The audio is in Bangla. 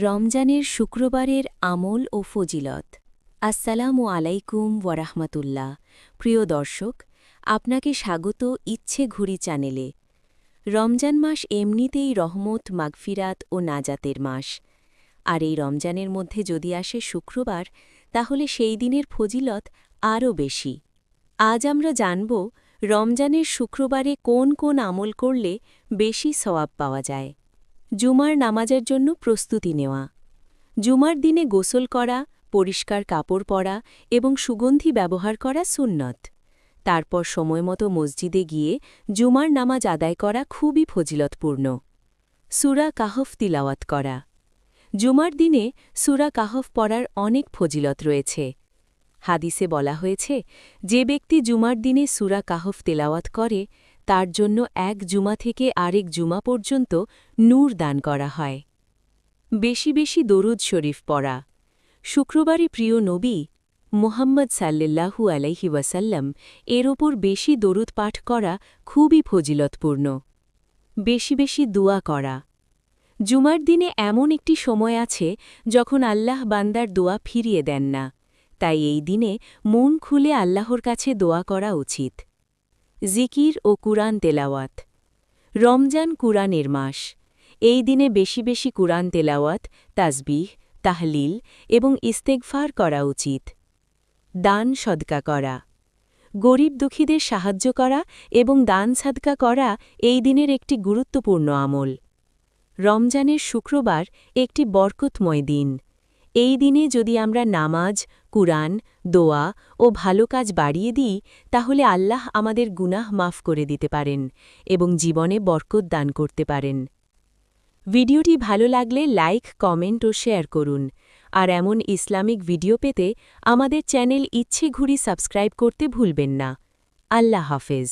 রমজানের শুক্রবারের আমল ও ফজিলত। আসসালামু আলাইকুম ওয়ারাহমাতুল্লাহ। প্রিয় দর্শক, আপনাকে স্বাগত ইচ্ছে ঘুরি চ্যানেলে। রমজান মাস এমনিতেই রহমত, মাগফিরাত ও নাজাতের মাস। আর এই রমজানের মধ্যে যদি আসে শুক্রবার, তাহলে সেই দিনের ফজিলত আরও বেশি। আজ আমরা জানব রমজানের শুক্রবারে কোন কোন আমল করলে বেশি সওয়াব পাওয়া যায়। জুমার নামাজের জন্য প্রস্তুতি নেওয়া। জুমার দিনে গোসল করা, পরিষ্কার কাপড় পরা এবং সুগন্ধি ব্যবহার করা সুন্নত। তারপর সময়মতো মসজিদে গিয়ে জুমার নামাজ আদায় করা খুবই ফজিলতপূর্ণ। সূরা কাহফ তিলাওয়াত করা। জুমার দিনে সূরা কাহফ পড়ার অনেক ফজিলত রয়েছে। হাদিসে বলা হয়েছে, যে ব্যক্তি জুমার দিনে সূরা কাহফ তেলাওয়াত করে, তার জন্য এক জুমা থেকে আরেক জুমা পর্যন্ত নূর দান করা হয়। বেশি বেশি দরুদ শরীফ পড়া। শুক্রবারে প্রিয় নবী মুহাম্মদ সাল্লাল্লাহু আলাইহি ওয়াসাল্লাম এর ওপর বেশি দরুদ পাঠ করা খুবই ফজিলতপূর্ণ। বেশি বেশি দুয়া করা। জুমার দিনে এমন একটি সময় আছে যখন আল্লাহ বান্দার দোয়া ফিরিয়ে দেন না, তাই এই দিনে মন খুলে আল্লাহর কাছে দোয়া করা উচিত। জিকির ও কুরআন তেলাওয়াত। রমজান কুরআনের মাস। এই দিনে বেশি বেশি কুরআন তেলাওয়াত, তাসবিহ, তাহলিল এবং ইস্তেগফার করা উচিত। দান সদকা করা। গরিব দুঃখীদের সাহায্য করা এবং দান সাদকা করা এই দিনের একটি গুরুত্বপূর্ণ আমল। রমজানের শুক্রবার একটি বরকতময় দিন। এই দিনে যদি আমরা নামাজ, কুরআন, দোয়া ও ভালো কাজ বাড়িয়ে দিই, তাহলে আল্লাহ আমাদের গুনাহ মাফ করে দিতে পারেন এবং জীবনে বরকত দান করতে পারেন। ভিডিওটি ভালো লাগলে লাইক, কমেন্ট ও শেয়ার করুন। আর এমন ইসলামিক ভিডিও পেতে আমাদের চ্যানেল ইচ্ছে ঘুরি সাবস্ক্রাইব করতে ভুলবেন না। আল্লাহ হাফেজ।